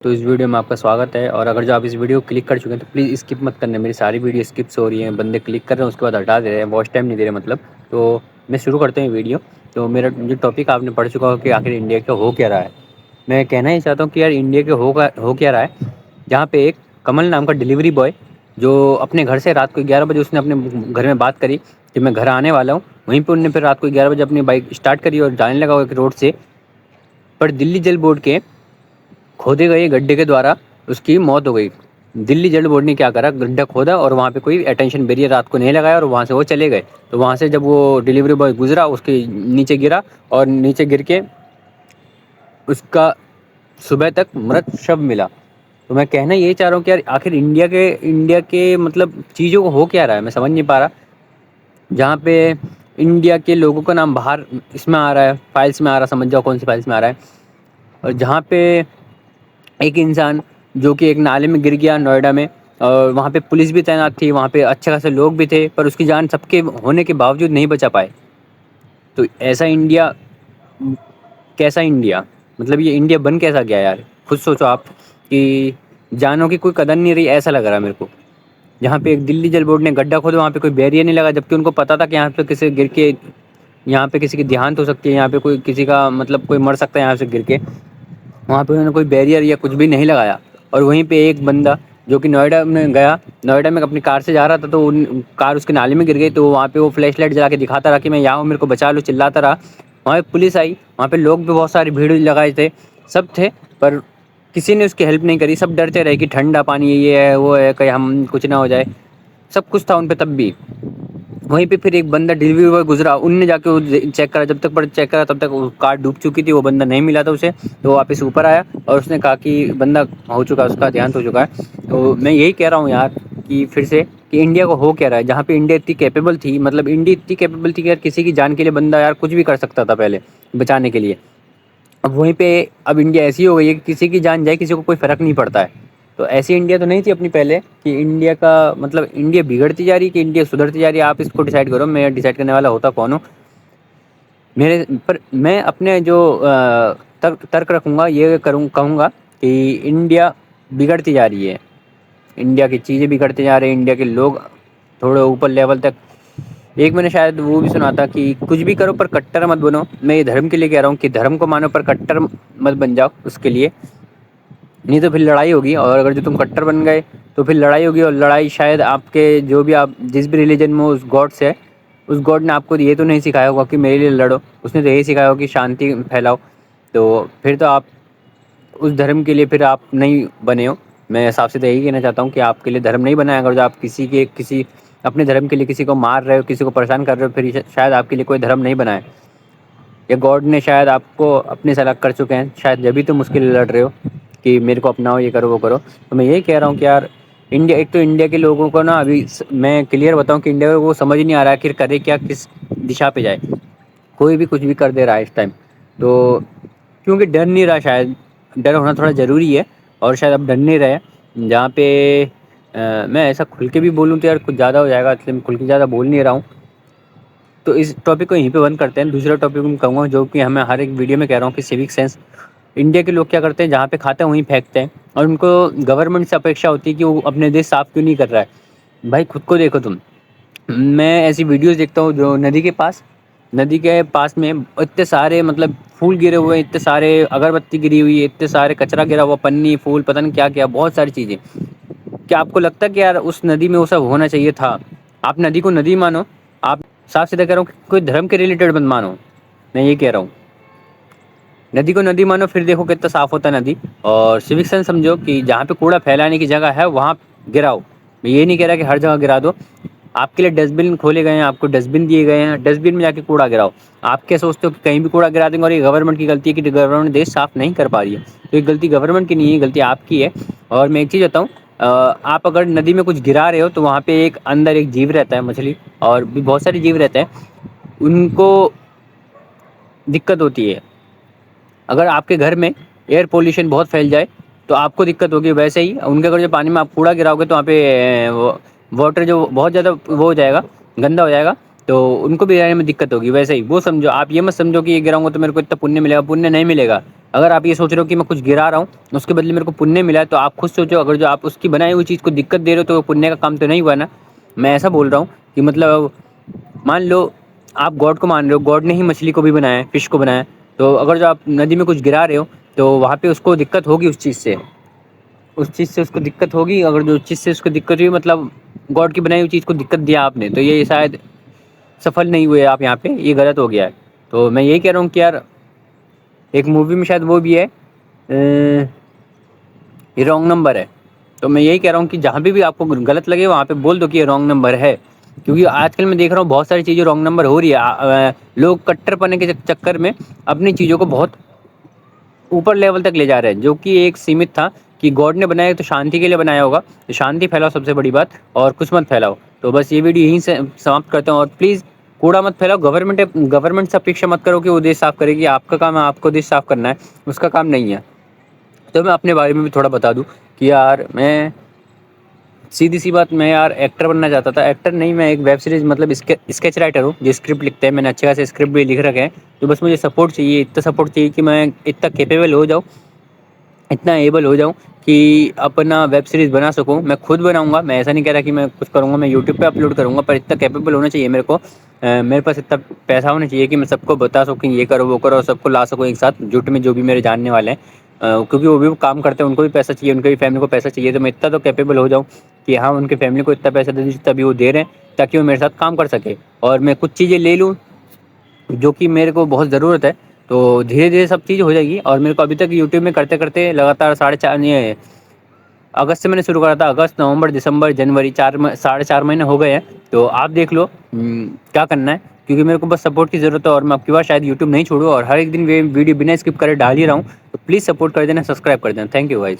तो इस वीडियो में आपका स्वागत है। और अगर जो आप इस वीडियो को क्लिक कर चुके हैं तो प्लीज़ स्किप मत करना। मेरी सारी वीडियो स्किप्स हो रही हैं, बंदे क्लिक कर रहे हैं उसके बाद हटा दे रहे हैं, वॉच टाइम नहीं दे रहे मतलब। तो मैं शुरू करते हैं वीडियो। तो मेरा जो टॉपिक आपने पढ़ चुका हो कि आखिर इंडिया का हो क्या रहा है। मैं कहना ही चाहता हूँ कि यार इंडिया के हो क्या रहा है। जहाँ पे एक कमल नाम का डिलीवरी बॉय जो अपने घर से रात को 11 बजे उसने अपने घर में बात करी कि मैं घर आने वाला हूँ, वहीं पर उनने फिर रात को 11 बजे अपनी बाइक स्टार्ट करी और जाने लगा एक रोड से। पर दिल्ली जल बोर्ड के खोदे गए गड्ढे के द्वारा उसकी मौत हो गई। दिल्ली जल बोर्ड ने क्या करा, गड्ढा खोदा और वहाँ पे कोई अटेंशन बैरियर रात को नहीं लगाया और वहाँ से वो चले गए। तो वहाँ से जब वो डिलीवरी बॉय गुजरा उसके नीचे गिरा और नीचे गिर के उसका सुबह तक मृत शव मिला। तो मैं कहना यही चाह रहा हूँ कि यार आखिर इंडिया के मतलब चीज़ों को हो क्या रहा है, मैं समझ नहीं पा रहा। जहाँ पे इंडिया के लोगों का नाम बाहर इसमें आ रहा है, फाइल्स में आ रहा, समझ जाओ कौन सी फाइल्स में आ रहा है। और जहाँ पे एक इंसान जो कि एक नाले में गिर गया नोएडा में, और वहाँ पे पुलिस भी तैनात थी, वहाँ पे अच्छे खासे लोग भी थे, पर उसकी जान सबके होने के बावजूद नहीं बचा पाए। तो ऐसा इंडिया, कैसा इंडिया, मतलब ये इंडिया बन कैसा गया यार। खुद सोचो आप कि जानों की कोई कदर नहीं रही, ऐसा लग रहा है मेरे को। जहाँ पे एक दिल्ली जल बोर्ड ने गड्ढा खोदा वहाँ पे कोई बैरियर नहीं लगा, जबकि उनको पता था कि यहाँ पे किसी गिर के, यहाँ पे किसी की देहांत हो सकती है, यहाँ पे कोई किसी का मतलब कोई मर सकता है यहाँ से गिर के। वहाँ पे उन्होंने कोई बैरियर या कुछ भी नहीं लगाया। और वहीं पे एक बंदा जो कि नोएडा में गया, नोएडा में अपनी कार से जा रहा था, तो कार उसके नाले में गिर गई। तो वहाँ पे वो फ्लैश लाइट जला के दिखाता रहा कि मैं यहाँ हूँ, मेरे को बचा लो, चिल्लाता रहा। वहाँ पे पुलिस आई, वहाँ पे लोग भी बहुत सारी भीड़ लगाए थे, सब थे, पर किसी ने उसकी हेल्प नहीं करी। सब डरते रहे कि ठंडा पानी ये है वो है, कहीं हम कुछ ना हो जाए। सब कुछ था उन पे तब भी। वहीं पे फिर एक बंदा डिलीवरी बॉय गुजरा, उनने जाके वो चेक करा, जब तक पर चेक करा तब तक वो कार डूब चुकी थी, वो बंदा नहीं मिला था उसे। तो वो वापस ऊपर आया और उसने कहा कि बंदा हो चुका, उसका देहांत हो चुका है। तो मैं यही कह रहा हूँ यार कि फिर से कि इंडिया को हो क्या रहा है। जहाँ पे इंडिया इतनी कैपेबल थी, मतलब इंडिया इतनी कैपेबल थी कि यार किसी की जान के लिए बंदा यार कुछ भी कर सकता था पहले बचाने के लिए। अब वहीं पे अब इंडिया ऐसी हो गई है कि किसी की जान जाए किसी को कोई फ़र्क नहीं पड़ता है। तो ऐसी इंडिया तो नहीं थी अपनी पहले कि इंडिया का मतलब इंडिया बिगड़ती जा रही है कि इंडिया सुधरती जा रही है। आप इसको डिसाइड करो, मैं डिसाइड करने वाला होता कौन हूँ। मेरे पर मैं अपने जो तर्क रखूँगा, ये कहूँगा कि इंडिया बिगड़ती जा रही है। इंडिया की चीज़ें बिगड़ते जा रही हैं, इंडिया के लोग थोड़े ऊपर लेवल तक। एक मैंने शायद वो भी सुना था कि कुछ भी करो पर कट्टर मत बनो। मैं ये धर्म के लिए कह रहा हूँ कि धर्म को मानो पर कट्टर मत बन जाओ उसके लिए, नहीं तो फिर लड़ाई होगी। और अगर जो तुम कट्टर बन गए तो फिर लड़ाई होगी, और लड़ाई शायद आपके जो भी आप जिस भी रिलीजन में उस गॉड से, उस गॉड ने आपको ये तो नहीं सिखाया होगा कि मेरे लिए लड़ो, उसने तो यही सिखाया होगा कि शांति फैलाओ। तो फिर तो आप उस धर्म के लिए फिर आप नहीं बने हो। मैं साफ सीधा यही कहना चाहता हूँ कि आपके लिए धर्म नहीं बना है। अगर जो आप किसी अपने धर्म के लिए किसी को मार रहे हो, किसी को परेशान कर रहे हो, फिर शायद आपके लिए कोई धर्म नहीं बना है। या गॉड ने शायद आपको अपनी सलाह कर चुके हैं, शायद जब भी तुम उसके लिए लड़ रहे हो कि मेरे को अपनाओ, ये करो वो करो। तो मैं यही कह रहा हूँ कि यार इंडिया, एक तो इंडिया के लोगों को ना अभी मैं क्लियर बताऊँ कि इंडिया को वो समझ नहीं आ रहा है कि करे क्या, किस दिशा पे जाए। कोई भी कुछ भी कर दे रहा है इस टाइम। तो क्योंकि डर नहीं रहा, शायद डर होना थोड़ा ज़रूरी है। और शायद अब डर नहीं रहे। जहाँ पे मैं ऐसा खुल के भी बोलूँ तो यार कुछ ज़्यादा हो जाएगा, इसलिए मैं खुल के ज़्यादा बोल नहीं रहा हूँ। तो इस टॉपिक को यहीं पे बंद करते हैं। दूसरा टॉपिक मैं कहूँगा जो कि हमें हर एक वीडियो में कह रहा हूँ कि सिविक सेंस। इंडिया के लोग क्या करते हैं, जहाँ पे खाते हैं वहीं फेंकते हैं, और उनको गवर्नमेंट से अपेक्षा होती है कि वो अपने देश साफ़ क्यों नहीं कर रहा है। भाई खुद को देखो तुम। मैं ऐसी वीडियोस देखता हूँ जो नदी के पास में इतने सारे मतलब फूल गिरे हुए हैं, इतने सारे अगरबत्ती गिरी हुई है, इतने सारे कचरा गिरा हुआ, पन्नी फूल पता नहीं क्या क्या, बहुत सारी चीज़ें। क्या आपको लगता है कि यार उस नदी में वो सब होना चाहिए था? आप नदी को नदी मानो। आप, साफ सीधा कह रहा हूँ कि कोई धर्म के रिलेटेड मत मानो। मैं ये कह रहा हूँ, नदी को नदी मानो, फिर देखो कितना साफ होता है नदी। और सिविक सेंस समझो कि जहाँ पे कूड़ा फैलाने की जगह है वहाँ गिराओ। मैं ये नहीं कह रहा कि हर जगह गिरा दो। आपके लिए डस्टबिन खोले गए हैं, आपको डस्टबिन दिए गए हैं, डस्टबिन में जाके कूड़ा गिराओ। आप क्या सोचते हो कि कहीं भी कूड़ा गिरा देंगे और ये गवर्नमेंट की गलती है कि गवर्नमेंट देश साफ नहीं कर पा रही है? तो ये गलती गवर्नमेंट की नहीं है, गलती आपकी है। और मैं एक चीज़ बताऊँ, आप अगर नदी में कुछ गिरा रहे हो तो वहाँ पे एक अंदर एक जीव रहता है, मछली, और भी बहुत सारे जीव रहते हैं, उनको दिक्कत होती है। अगर आपके घर में एयर पोल्यूशन बहुत फैल जाए तो आपको दिक्कत होगी, वैसे ही उनके अगर जो पानी में आप कूड़ा गिराओगे तो वहाँ पे वाटर जो बहुत ज़्यादा वो हो जाएगा, गंदा हो जाएगा, तो उनको भी रहने में दिक्कत होगी। वैसे ही वो समझो, आप ये मत समझो कि ये गिराऊंगा तो मेरे को इतना पुण्य मिलेगा, पुण्य नहीं मिलेगा। अगर आप ये सोच रहे हो कि मैं कुछ गिरा रहा हूँ, उसके बदले मेरे को पुण्य मिला है, तो आप खुद सोचो, अगर जो आप उसकी बनाई हुई चीज़ को दिक्कत दे रहे हो, तो वो पुण्य का काम तो नहीं हुआ ना। मैं ऐसा बोल रहा हूँ कि मतलब मान लो आप गॉड को मान रहे हो, गॉड ने ही मछली को भी बनाया है, फिश को बनाया है, तो अगर जो आप नदी में कुछ गिरा रहे हो, तो वहाँ पे उसको दिक्कत होगी, उस चीज़ से उसको दिक्कत होगी। अगर जो चीज़ से उसको दिक्कत हुई, मतलब गॉड की बनाई हुई चीज़ को दिक्कत दिया आपने, तो ये शायद सफल नहीं हुए आप यहाँ पे, ये गलत हो गया है। तो मैं यही कह रहा हूँ कि यार, एक मूवी में शायद वो भी है, ये रॉन्ग नंबर है। तो मैं यही कह रहा हूँ कि जहाँ पे भी आपको गलत लगे, वहाँ पे बोल दो कि ये रॉन्ग नंबर है। क्योंकि आजकल मैं देख रहा हूँ बहुत सारी चीज़ें रॉन्ग नंबर हो रही है। लोग कट्टरपने के चक्कर में अपनी चीज़ों को बहुत ऊपर लेवल तक ले जा रहे हैं, जो कि एक सीमित था कि गॉड ने बनाया तो शांति के लिए बनाया होगा, तो शांति फैलाओ सबसे बड़ी बात, और कुछ मत फैलाओ। तो बस ये वीडियो यहीं से समाप्त करता हूँ। और प्लीज़ कूड़ा मत फैलाओ। गवर्नमेंट से अपेक्षा मत करो कि वो देश साफ करेगी। आपका काम है, आपको देश साफ करना है, उसका काम नहीं है। तो मैं अपने बारे में भी थोड़ा बता दूँ कि यार, मैं सीधी सी बात, मैं यार एक्टर बनना चाहता था। एक्टर नहीं, मैं एक वेब सीरीज़ मतलब स्केच राइटर हूँ, जो स्क्रिप्ट लिखते हैं। मैंने अच्छे खासे स्क्रिप्ट भी लिख रखे हैं। तो बस मुझे सपोर्ट चाहिए, इतना सपोर्ट चाहिए कि मैं इतना कैपेबल हो जाऊँ, इतना एबल हो जाऊँ कि अपना वेब सीरीज़ बना सकूँ। मैं खुद बनाऊँगा, मैं ऐसा नहीं कह रहा कि मैं कुछ करूँगा, मैं यूट्यूब पे अपलोड करूँगा, पर इतना कैपेबल होना चाहिए मेरे को। मेरे पास इतना पैसा होना चाहिए कि मैं सबको बता सकूँ कि ये करो, वो करो, और सबको ला सकूँ एक साथ जुट में, जो भी मेरे जानने वाले हैं। क्योंकि वो भी काम करते हैं, उनको भी पैसा चाहिए, उनकी भी फैमिली को पैसा चाहिए। तो मैं इतना तो कैपेबल हो जाऊँ कि हाँ, उनकी फैमिली को इतना पैसा दे दूँ जितना भी वो दे रहे हैं, ताकि वो मेरे साथ काम कर सके। और मैं कुछ चीज़ें ले लूँ जो कि मेरे को बहुत ज़रूरत है। तो धीरे-धीरे सब चीज़ हो जाएगी। और मेरे को अभी तक यूट्यूब में करते-करते लगातार साढ़े 4 ये अगस्त से मैंने शुरू करा था। अगस्त, नवंबर, दिसंबर, जनवरी, 4 साढ़े 4 महीने हो गए हैं। तो आप देख लो क्या करना है, क्योंकि मेरे को बस सपोर्ट की ज़रूरत है। और मैं अब की बार शायद यूट्यूब नहीं छोड़ूँ, और हर एक दिन वे वीडियो बिना स्किप करे डाल ही रहा हूँ। तो प्लीज़ सपोर्ट कर देना, सब्सक्राइब कर देना। Thank you guys.